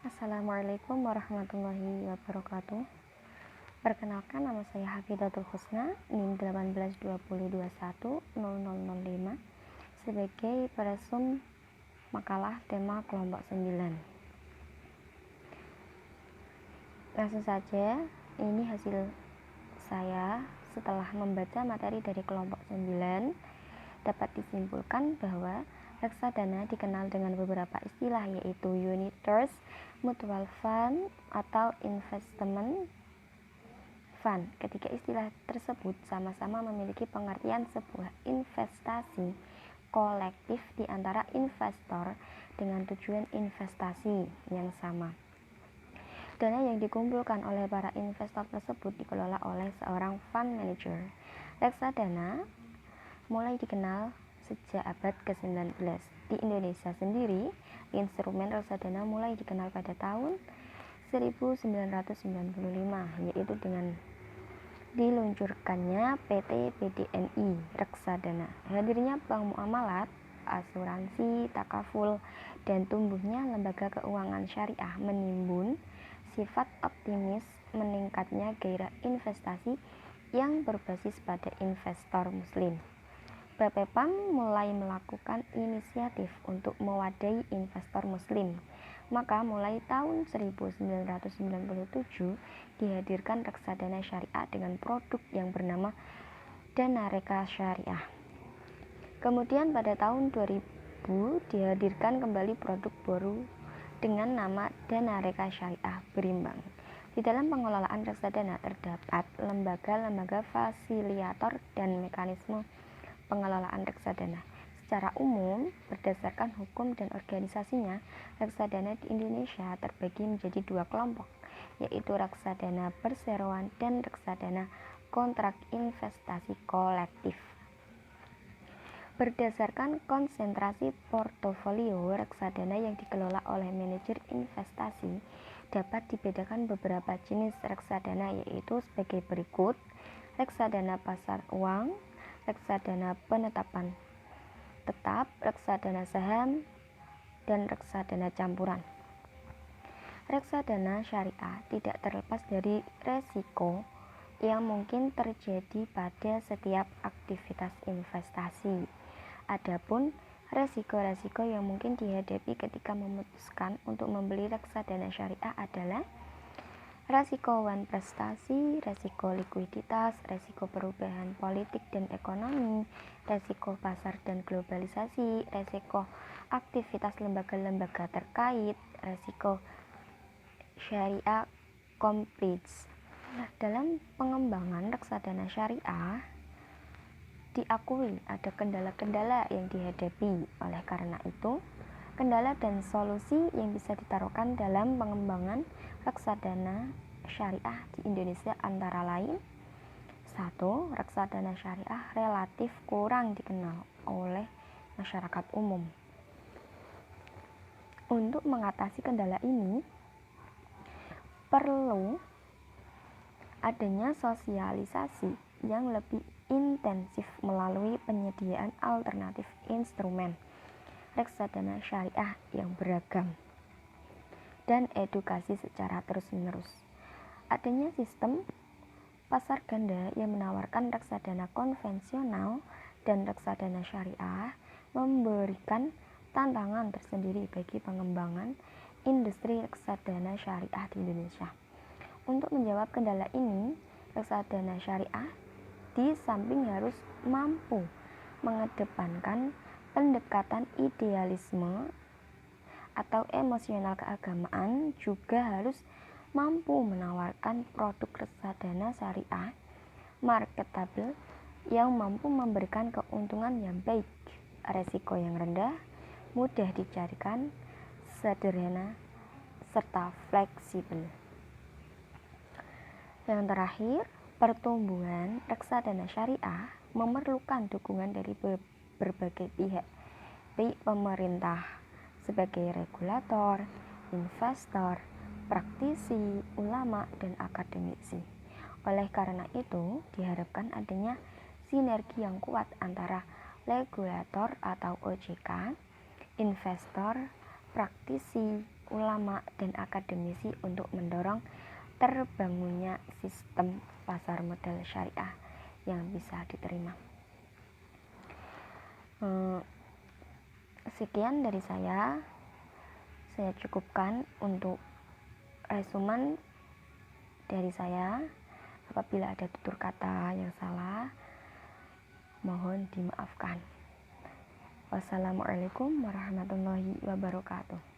Assalamualaikum warahmatullahi wabarakatuh. Perkenalkan, nama saya Hafidatul Husna, NIM 1820210005 sebagai presum makalah tema kelompok 9. Langsung saja, ini hasil saya setelah membaca materi dari kelompok 9. Dapat disimpulkan bahwa reksadana dikenal dengan beberapa istilah, yaitu unit trust, mutual fund, atau investment fund. Ketiga istilah tersebut sama-sama memiliki pengertian sebuah investasi kolektif di antara investor dengan tujuan investasi yang sama. Dana yang dikumpulkan oleh para investor tersebut dikelola oleh seorang fund manager. Reksadana mulai dikenal sejak abad ke-19. Di Indonesia sendiri, instrumen reksadana mulai dikenal pada tahun 1995, yaitu dengan diluncurkannya PT BDNI Reksadana, hadirnya bank muamalat, asuransi, takaful, dan tumbuhnya lembaga keuangan syariah menimbun sifat optimis meningkatnya gairah investasi yang berbasis pada investor muslim. BPEPAM mulai melakukan inisiatif untuk mewadahi investor muslim. Maka mulai tahun 1997 dihadirkan reksadana syariah dengan produk yang bernama Dana Reka Syariah. Kemudian pada tahun 2000 dihadirkan kembali produk baru dengan nama Dana Reka Syariah Berimbang. Di dalam pengelolaan reksadana terdapat lembaga-lembaga fasilitator dan mekanisme pengelolaan reksadana. Secara umum, berdasarkan hukum dan organisasinya, reksadana di Indonesia terbagi menjadi dua kelompok, yaitu reksadana perseroan dan reksadana kontrak investasi kolektif. Berdasarkan konsentrasi portofolio reksadana yang dikelola oleh manajer investasi, dapat dibedakan beberapa jenis reksadana, yaitu sebagai berikut: reksadana pasar uang, reksadana penetapan tetap, reksadana saham, dan reksadana campuran. Reksadana syariah tidak terlepas dari resiko yang mungkin terjadi pada setiap aktivitas investasi. Adapun resiko-resiko yang mungkin dihadapi ketika memutuskan untuk membeli reksadana syariah adalah resiko wan prestasi, resiko likuiditas, resiko perubahan politik dan ekonomi, resiko pasar dan globalisasi, resiko aktivitas lembaga-lembaga terkait, resiko syariah compliance. Dalam pengembangan reksadana syariah diakui ada kendala-kendala yang dihadapi. Oleh karena itu, kendala dan solusi yang bisa ditaruhkan dalam pengembangan reksadana syariah di Indonesia antara lain: 1. Reksadana syariah relatif kurang dikenal oleh masyarakat umum. Untuk mengatasi kendala ini, perlu adanya sosialisasi yang lebih intensif melalui penyediaan alternatif instrumen reksadana syariah yang beragam dan edukasi secara terus-menerus. Adanya sistem pasar ganda yang menawarkan reksadana konvensional dan reksadana syariah memberikan tantangan tersendiri bagi pengembangan industri reksadana syariah di Indonesia. Untuk menjawab kendala ini, reksadana syariah di samping harus mampu mengedepankan pendekatan idealisme atau emosional keagamaan, juga harus mampu menawarkan produk reksadana syariah marketable yang mampu memberikan keuntungan yang baik, resiko yang rendah, mudah dicarikan, sederhana, serta fleksibel. Yang terakhir, pertumbuhan reksadana syariah memerlukan dukungan dari berbagai pihak, baik pemerintah sebagai regulator, investor, praktisi, ulama, dan akademisi. Oleh karena itu, diharapkan adanya sinergi yang kuat antara regulator atau OJK, investor, praktisi, ulama dan akademisi untuk mendorong terbangunnya sistem pasar modal syariah yang bisa diterima. Sekian dari saya cukupkan untuk resumen dari saya. Apabila ada tutur kata yang salah, mohon dimaafkan. Wassalamualaikum warahmatullahi wabarakatuh.